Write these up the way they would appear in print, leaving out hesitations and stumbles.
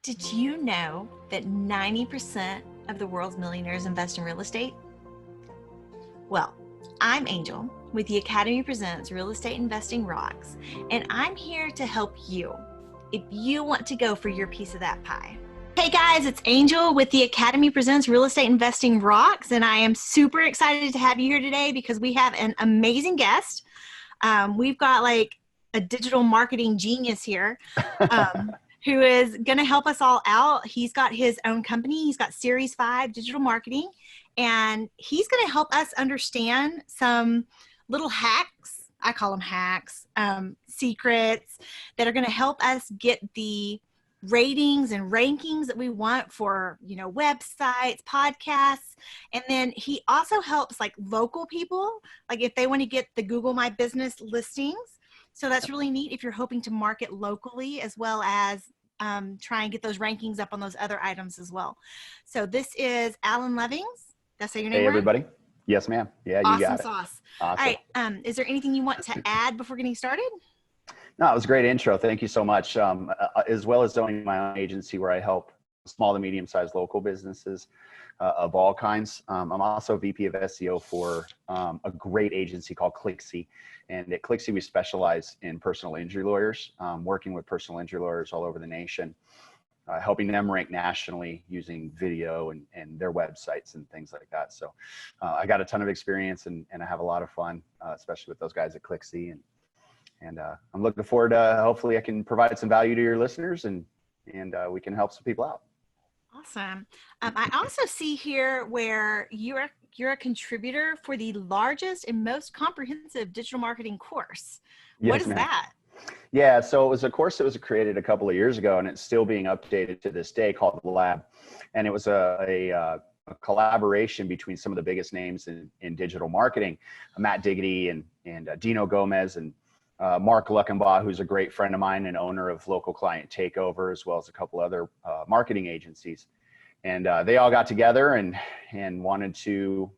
Did you know that 90% of the world's millionaires invest in real estate? Well, I'm Angel with the Academy Presents Real Estate Investing Rocks, and I'm here to help you if you want to go for your piece of that pie. Hey guys, it's Angel with the Academy Presents Real Estate Investing Rocks, and I am super excited to have you here today because we have an amazing guest. We've got like a digital marketing genius here. Who is going to help us all out. He's got his own company. He's got Series 5 digital marketing, and he's going to help us understand some little hacks. I call them hacks, secrets that are going to help us get the ratings and rankings that we want for, websites, podcasts. And then he also helps like local people, like if they want to get the Google My Business listings. So that's really neat if you're hoping to market locally as well as try and get those rankings up on those other items as well. So this is Allen Levings. Did I say your name Hey, right? everybody. Yes, ma'am. Yeah, you awesome got it. Sauce. Awesome. All right. Is there anything you want to add before getting started? No, it was a great intro. Thank you so much. As well as owning my own agency where I help small to medium-sized local businesses of all kinds. I'm also VP of SEO for a great agency called Clixy. And at Clixy, we specialize in personal injury lawyers, working with personal injury lawyers all over the nation, helping them rank nationally using video and their websites and things like that. So I got a ton of experience and I have a lot of fun, especially with those guys at Clixy. And I'm looking forward to hopefully I can provide some value to your listeners and we can help some people out. Awesome. I also see here where you're a contributor for the largest and most comprehensive digital marketing course. Yes, what is ma'am. that? Yeah, so it was a course that was created a couple of years ago, and it's still being updated to this day, called The Lab. And it was a collaboration between some of the biggest names in digital marketing, Matt Diggity and Dino Gomez and Mark Luckenbaugh, who's a great friend of mine and owner of Local Client Takeover, as well as a couple other marketing agencies. And they all got together and wanted to,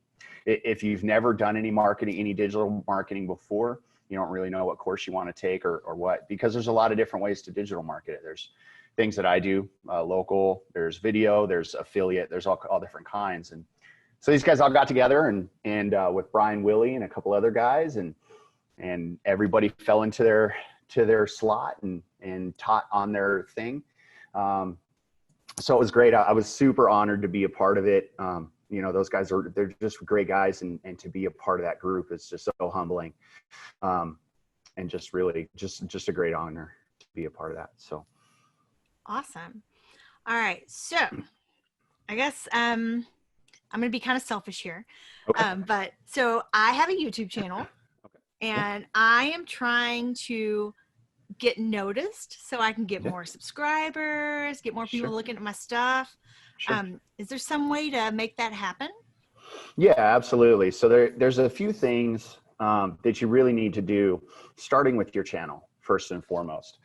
if you've never done any digital marketing before, you don't really know what course you want to take or what, because there's a lot of different ways to digital market it. There's things that I do, local, there's video, there's affiliate, there's all different kinds. And so these guys all got together and with Brian Willie and a couple other guys and everybody fell into their slot and taught on their thing. So it was great. I was super honored to be a part of it. Those guys they're just great guys and to be a part of that group is just so humbling. And just really just a great honor to be a part of that. So. Awesome. All right. So I guess, I'm going to be kind of selfish here. Okay. But so I have a YouTube channel. And I am trying to get noticed so I can get more subscribers, get more people looking at my stuff. Is there some way to make that happen? Yeah, absolutely. So there's a few things that you really need to do, starting with your channel, first and foremost.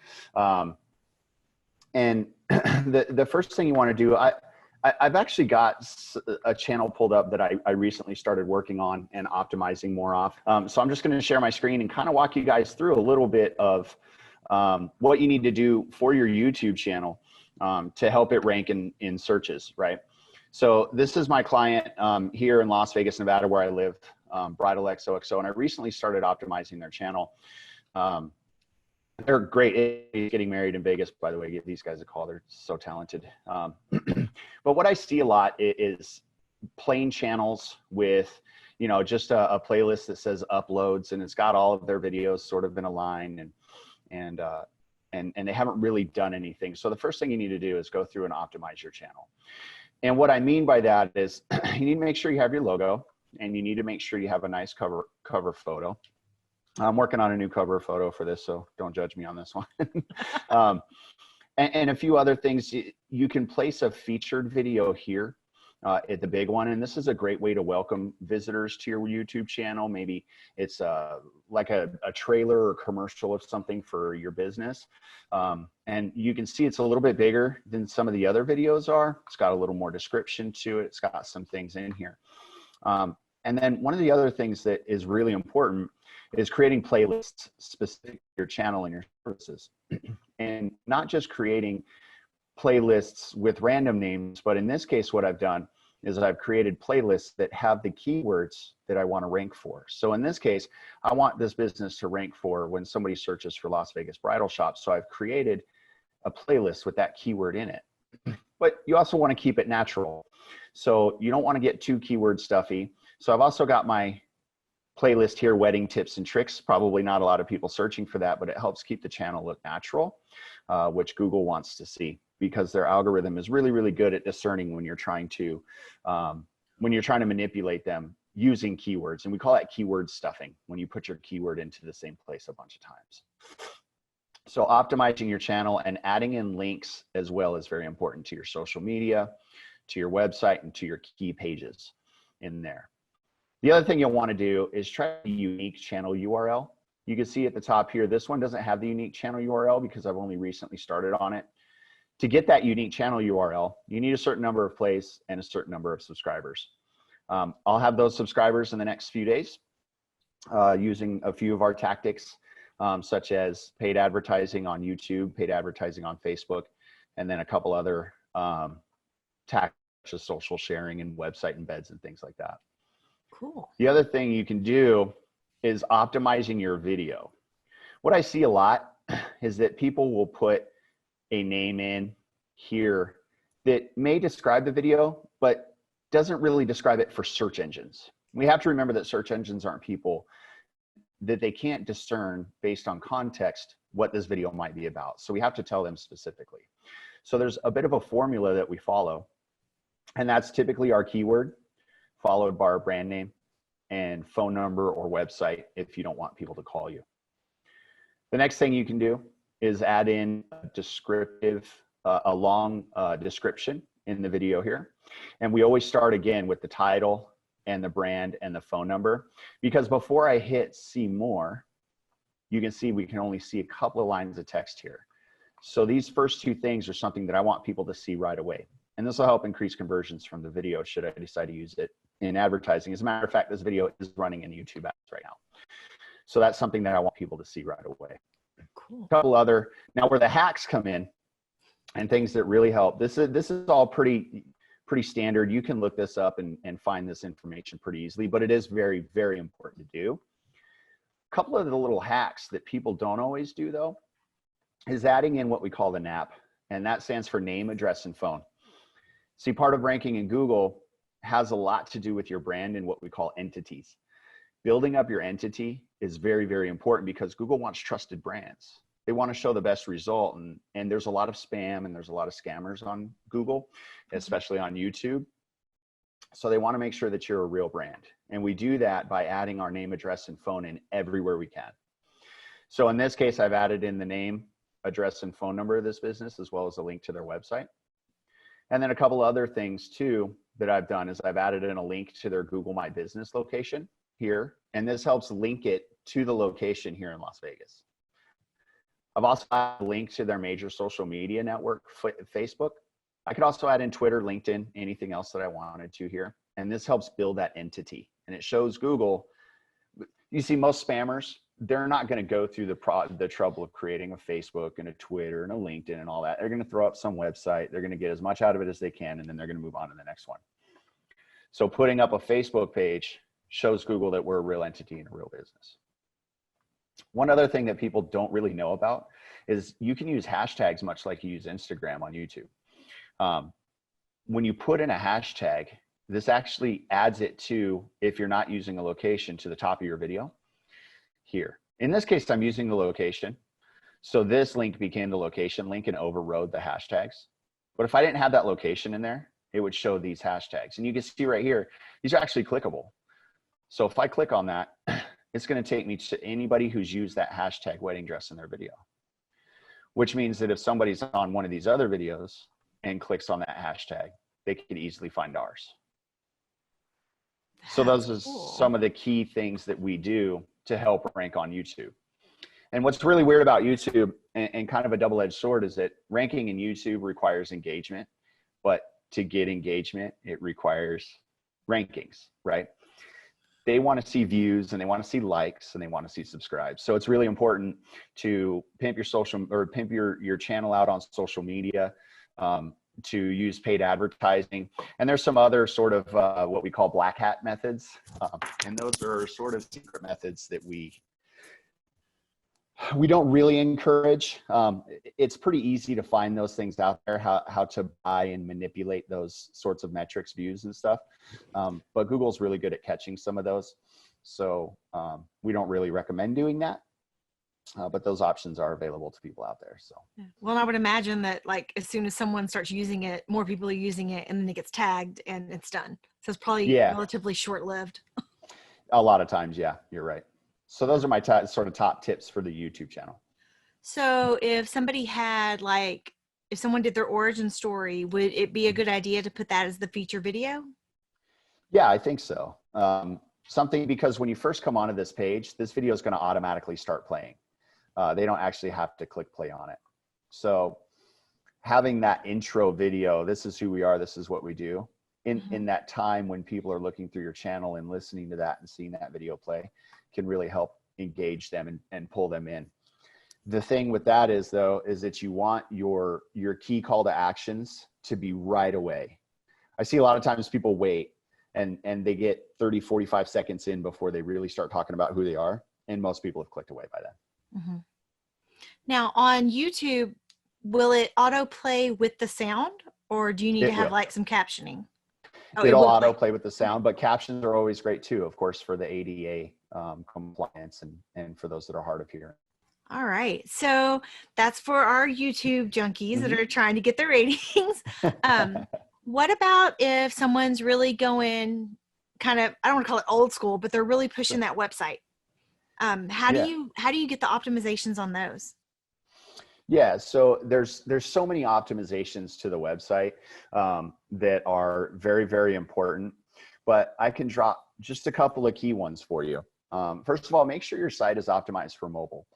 And the first thing you want to do, I've actually got a channel pulled up that I recently started working on and optimizing more off. So I'm just going to share my screen and kind of walk you guys through a little bit of what you need to do for your YouTube channel to help it rank in searches, right? So this is my client here in Las Vegas, Nevada, where I live, Bridal XOXO, and I recently started optimizing their channel. They're great. Getting married in Vegas, by the way. Give these guys a call. They're so talented. But what I see a lot is plain channels with, just a playlist that says uploads, and it's got all of their videos sort of in a line, and they haven't really done anything. So the first thing you need to do is go through and optimize your channel. And what I mean by that is you need to make sure you have your logo, and you need to make sure you have a nice cover photo. I'm working on a new cover photo for this, so don't judge me on this one. And a few other things. You can place a featured video here at the big one, and this is a great way to welcome visitors to your YouTube channel. Maybe it's like a trailer or commercial of something for your business. And you can see it's a little bit bigger than some of the other videos are. It's got a little more description to it. It's got some things in here. And then one of the other things that is really important is creating playlists specific to your channel and your services. And not just creating playlists with random names, but in this case, what I've done is I've created playlists that have the keywords that I want to rank for. So in this case, I want this business to rank for when somebody searches for Las Vegas bridal shop. So I've created a playlist with that keyword in it. But you also want to keep it natural. So you don't want to get too keyword stuffy. So I've also got my playlist here, wedding tips and tricks. Probably not a lot of people searching for that, but it helps keep the channel look natural, which Google wants to see, because their algorithm is really, really good at discerning when you're trying to manipulate them using keywords. And we call that keyword stuffing, when you put your keyword into the same place a bunch of times. So optimizing your channel and adding in links as well is very important to your social media, to your website, and to your key pages in there. The other thing you'll want to do is try a unique channel URL. You can see at the top here, this one doesn't have the unique channel URL because I've only recently started on it. To get that unique channel URL, you need a certain number of plays and a certain number of subscribers. I'll have those subscribers in the next few days using a few of our tactics, such as paid advertising on YouTube, paid advertising on Facebook, and then a couple other tactics such as social sharing and website embeds and things like that. Cool. The other thing you can do is optimizing your video. What I see a lot is that people will put a name in here that may describe the video, but doesn't really describe it for search engines. We have to remember that search engines aren't people, that they can't discern based on context what this video might be about. So we have to tell them specifically. So there's a bit of a formula that we follow, and that's typically our keyword, followed by our brand name and phone number or website if you don't want people to call you. The next thing you can do is add in a long description in the video here. And we always start again with the title and the brand and the phone number, because before I hit see more, you can see we can only see a couple of lines of text here. So these first two things are something that I want people to see right away. And this will help increase conversions from the video should I decide to use it in advertising. As a matter of fact, this video is running in YouTube ads right now. So that's something that I want people to see right away. Cool. A couple other, now where the hacks come in and things that really help. This is all pretty standard. You can look this up and find this information pretty easily, but it is very, very important to do. A couple of the little hacks that people don't always do though, is adding in what we call the NAP, and that stands for name, address, and phone. See, part of ranking in Google has a lot to do with your brand and what we call entities. Building up your entity is very, very important because Google wants trusted brands. They want to show the best result, and there's a lot of spam and there's a lot of scammers on Google, especially on YouTube. So they want to make sure that you're a real brand. And we do that by adding our name, address, and phone in everywhere we can. So in this case, I've added in the name, address, and phone number of this business, as well as a link to their website. And then a couple other things too that I've done is I've added in a link to their Google My Business location here. And this helps link it to the location here in Las Vegas. I've also added a link to their major social media network, Facebook. I could also add in Twitter, LinkedIn, anything else that I wanted to here. And this helps build that entity. And it shows Google, you see most spammers, they're not going to go through the trouble of creating a Facebook and a Twitter and a LinkedIn and all that. They're going to throw up some website. They're going to get as much out of it as they can, and then they're going to move on to the next one. So putting up a Facebook page shows Google that we're a real entity and a real business. One other thing that people don't really know about is you can use hashtags much like you use Instagram on YouTube. When you put in a hashtag, this actually adds it to, if you're not using a location, to the top of your video here. In this case, I'm using the location. So this link became the location link and overrode the hashtags. But if I didn't have that location in there, it would show these hashtags. And you can see right here, these are actually clickable. So if I click on that, it's going to take me to anybody who's used that hashtag wedding dress in their video, which means that if somebody's on one of these other videos and clicks on that hashtag, they could easily find ours. So those are some of the key things that we do to help rank on YouTube. And what's really weird about YouTube and kind of a double-edged sword is that ranking in YouTube requires engagement, but to get engagement, it requires rankings, right? They want to see views and they want to see likes and they want to see subscribes. So it's really important to pimp your channel out on social media, to use paid advertising. And there's some other sort of what we call black hat methods. And those are sort of secret methods that we don't really encourage. It's pretty easy to find those things out there, how to buy and manipulate those sorts of metrics, views and stuff. But Google's really good at catching some of those. So we don't really recommend doing that. But those options are available to people out there. So, well, I would imagine that like as soon as someone starts using it, more people are using it, and then it gets tagged and it's done. So it's probably relatively short-lived. A lot of times, yeah, you're right. So those are my sort of top tips for the YouTube channel. So if somebody had like, if someone did their origin story, would it be a good idea to put that as the feature video? Yeah, I think so. Something, because when you first come onto this page, this video is going to automatically start playing. They don't actually have to click play on it. So having that intro video, this is who we are, this is what we do, in that time when people are looking through your channel and listening to that and seeing that video play, can really help engage them and pull them in. The thing with that is though, is that you want your key call to actions to be right away. I see a lot of times people wait and they get 30, 45 seconds in before they really start talking about who they are. And most people have clicked away by then. Now on YouTube, will it autoplay with the sound, or do you need to have like some captioning? Oh, it'll autoplay with the sound, but captions are always great too, of course, for the ADA compliance and for those that are hard of hearing. All right. So that's for our YouTube junkies that are trying to get their ratings. What about if someone's really going kind of, I don't want to call it old school, but they're really pushing that website? How do you get the optimizations on those? Yeah, so there's so many optimizations to the website that are very, very important, but I can drop just a couple of key ones for you. First of all, make sure your site is optimized for mobile.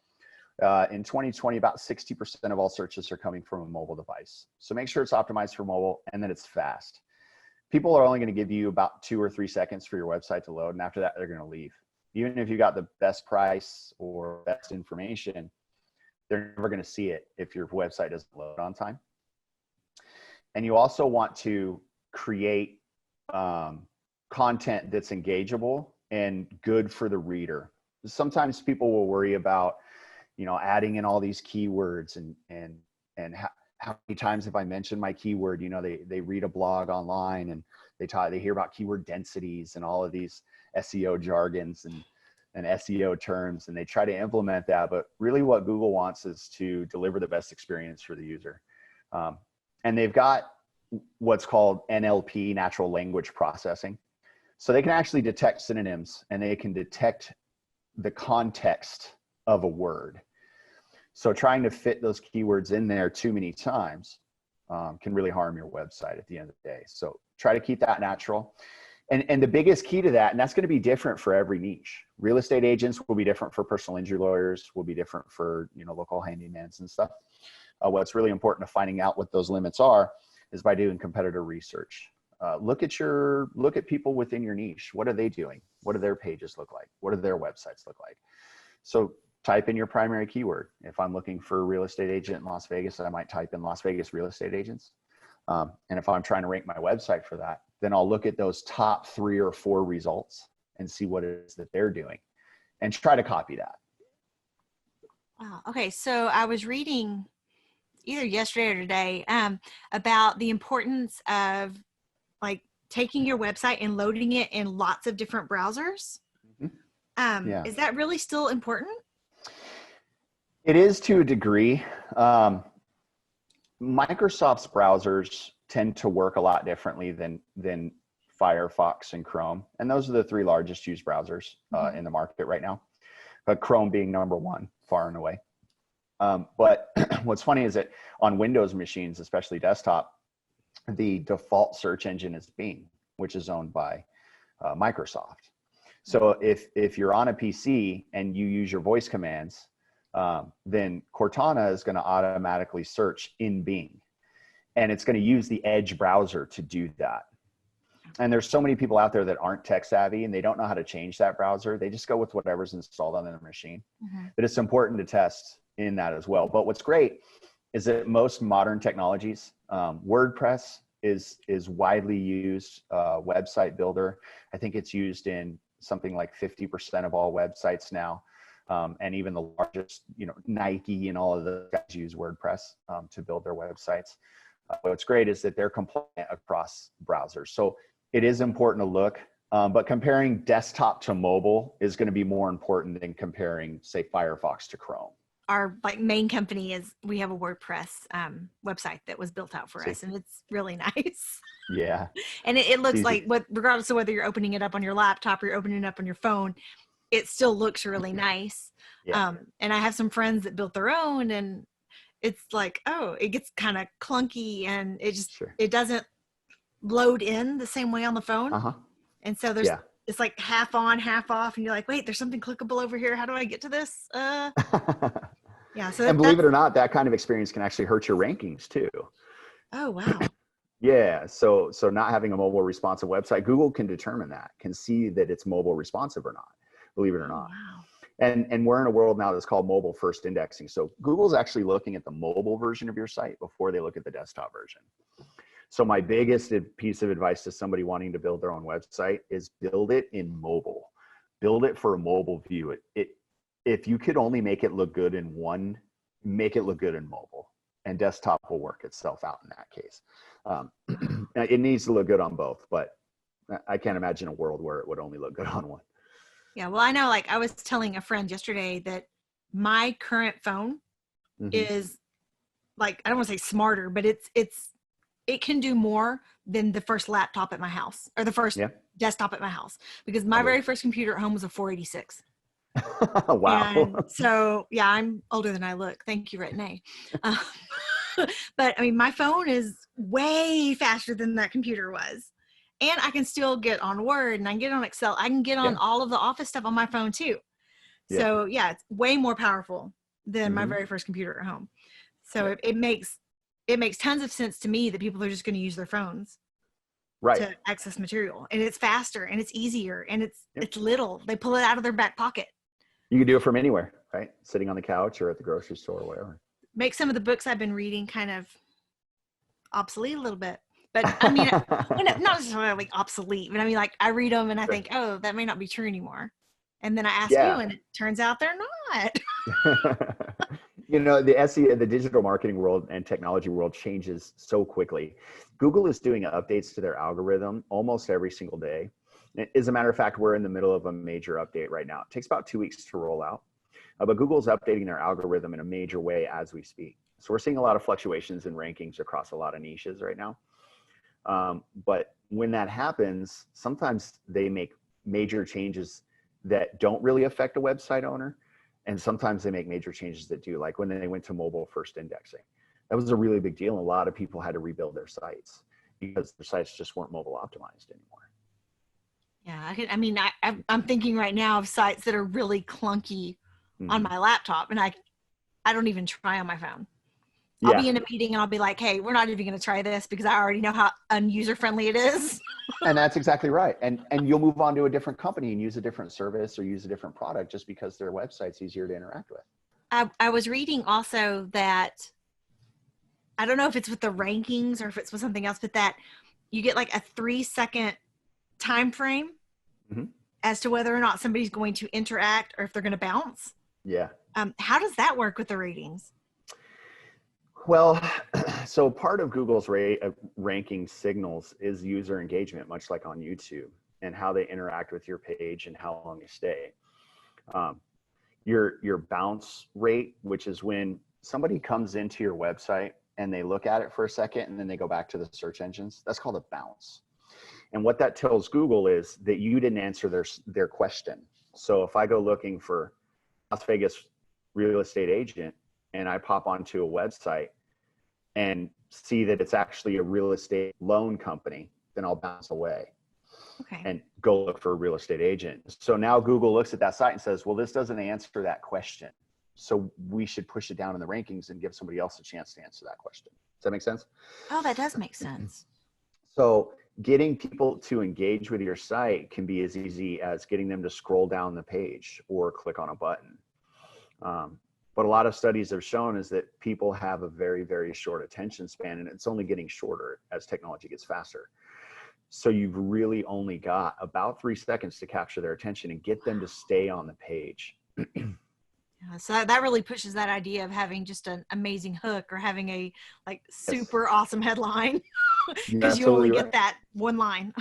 In 2020, about 60% of all searches are coming from a mobile device. So make sure it's optimized for mobile and that it's fast. People are only going to give you about 2 or 3 seconds for your website to load, and after that, they're going to leave. Even if you got the best price or best information, they're never going to see it if your website doesn't load on time. And you also want to create content that's engageable and good for the reader. Sometimes people will worry about, adding in all these keywords and how many times have I mentioned my keyword? They read a blog online and they hear about keyword densities and all of these SEO jargons and SEO terms, and they try to implement that. But really what Google wants is to deliver the best experience for the user. And they've got what's called NLP, natural language processing. So they can actually detect synonyms and they can detect the context of a word. So trying to fit those keywords in there too many times can really harm your website at the end of the day. So try to keep that natural. And the biggest key to that, and that's going to be different for every niche. Real estate agents will be different for personal injury lawyers, will be different for local handymans and stuff. What's really important to finding out what those limits are is by doing competitor research. Look at people within your niche. What are they doing? What do their pages look like? What do their websites look like? So type in your primary keyword. If I'm looking for a real estate agent in Las Vegas, I might type in Las Vegas real estate agents. And if I'm trying to rank my website for that, then I'll look at those top 3 or 4 results and see what it is that they're doing and try to copy that. Wow. Okay. So I was reading either yesterday or today about the importance of like taking your website and loading it in lots of different browsers. Is that really still important? It is to a degree. Microsoft's browsers tend to work a lot differently than Firefox and Chrome. And those are the 3 largest used browsers in the market right now. But Chrome being number 1, far and away. But what's funny is that on Windows machines, especially desktop, the default search engine is Bing, which is owned by Microsoft. So if you're on a PC and you use your voice commands, then Cortana is going to automatically search in Bing. And it's going to use the Edge browser to do that. And there's so many people out there that aren't tech savvy and they don't know how to change that browser. They just go with whatever's installed on their machine. But it's important to test in that as well. But what's great is that most modern technologies, WordPress is widely used website builder. I think it's used in something like 50% of all websites now. And even the largest, Nike and all of the guys use WordPress to build their websites. What's great is that they're compliant across browsers. So it is important to look, but comparing desktop to mobile is going to be more important than comparing, say, Firefox to Chrome. Our main company we have a WordPress website that was built out for us, and it's really nice. Yeah. And it looks like, regardless of whether you're opening it up on your laptop or you're opening it up on your phone, it still looks really nice. Yeah. And I have some friends that built their own, and it's like, it gets kind of clunky, and it doesn't load in the same way on the phone. And so it's like half on, half off, and you're like, wait, there's something clickable over here. How do I get to this? Yeah. So and believe it or not, that kind of experience can actually hurt your rankings too. Oh, wow. Yeah. So not having a mobile responsive website, Google can determine that, can see that it's mobile responsive or not, believe it or not. Wow. And we're in a world now that's called mobile first indexing. So Google's actually looking at the mobile version of your site before they look at the desktop version. So my biggest piece of advice to somebody wanting to build their own website is build it in mobile. Build it for a mobile view. If you could only make it look good in one, make it look good in mobile, and desktop will work itself out in that case. It needs to look good on both, but I can't imagine a world where it would only look good on one. Yeah, well, I know, like I was telling a friend yesterday that my current phone is, like, I don't want to say smarter, but it can do more than the first laptop at my house, or the first desktop at my house, because my very first computer at home was a 486. Wow. And so, yeah, I'm older than I look. Thank you, Renee. But I mean, my phone is way faster than that computer was. And I can still get on Word, and I can get on Excel. I can get on all of the office stuff on my phone too. So yeah, it's way more powerful than my very first computer at home. So it makes tons of sense to me that people are just going to use their phones to access material, and it's faster and it's easier, and it's little. They pull it out of their back pocket. You can do it from anywhere, right? Sitting on the couch or at the grocery store or whatever. Make some of the books I've been reading kind of obsolete a little bit. But I mean, not necessarily obsolete, but I mean, like, I read them and I think, oh, that may not be true anymore. And then I ask you, and it turns out they're not. The SEO, the digital marketing world and technology world changes so quickly. Google is doing updates to their algorithm almost every single day. As a matter of fact, we're in the middle of a major update right now. It takes about 2 weeks to roll out, but Google's updating their algorithm in a major way as we speak. So we're seeing a lot of fluctuations in rankings across a lot of niches right now. But when that happens, sometimes they make major changes that don't really affect a website owner. And sometimes they make major changes that do, like when they went to mobile first indexing. That was a really big deal. And a lot of people had to rebuild their sites because their sites just weren't mobile optimized anymore. Yeah, I'm thinking right now of sites that are really clunky on my laptop, and I don't even try on my phone. I'll be in a meeting and I'll be like, hey, we're not even going to try this because I already know how user friendly it is. And that's exactly right. And you'll move on to a different company and use a different service or use a different product just because their website's easier to interact with. I was reading also that, I don't know if it's with the rankings or if it's with something else, but that you get like a 3-second time frame as to whether or not somebody's going to interact or if they're going to bounce. Yeah. How does that work with the ratings? Well, so part of Google's ranking signals is user engagement, much like on YouTube, and how they interact with your page and how long you stay. Your bounce rate, which is when somebody comes into your website and they look at it for a second and then they go back to the search engines, that's called a bounce. And what that tells Google is that you didn't answer their question. So if I go looking for Las Vegas real estate agent, and I pop onto a website and see that it's actually a real estate loan company, then I'll bounce away and go look for a real estate agent. So now Google looks at that site and says, well, this doesn't answer that question. So we should push it down in the rankings and give somebody else a chance to answer that question. Does that make sense? Oh, that does make sense. So getting people to engage with your site can be as easy as getting them to scroll down the page or click on a button. But a lot of studies have shown is that people have a very, very short attention span, and it's only getting shorter as technology gets faster. So you've really only got about 3 seconds to capture their attention and get them to stay on the page. Yeah, so that really pushes that idea of having just an amazing hook or having a like super awesome headline, because you only get that one line.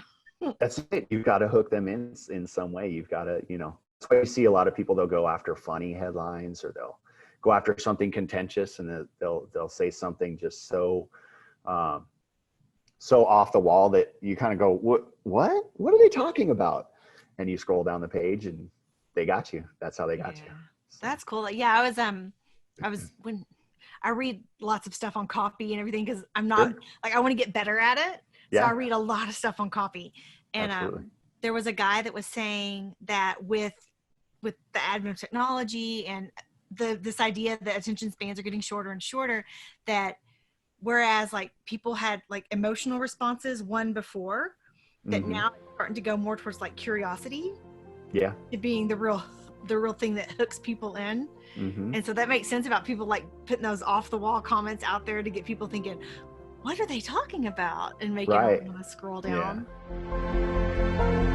That's it. You've got to hook them in some way. You've got to, that's why you see a lot of people, they'll go after funny headlines, or they'll go after something contentious, and they'll say something just so off the wall that you kind of go, what are they talking about? And you scroll down the page and they got you. That's how they got you. So. That's cool. Yeah. I was when I read lots of stuff on copy and everything, because I'm not like, I want to get better at it. So I read a lot of stuff on copy. And there was a guy that was saying that with the advent of technology and this idea that attention spans are getting shorter and shorter, that whereas like people had like emotional responses before, that now it's starting to go more towards like curiosity. Yeah. To being the real thing that hooks people in. And so that makes sense about people like putting those off the wall comments out there to get people thinking, what are they talking about? And making them want to scroll down. Yeah.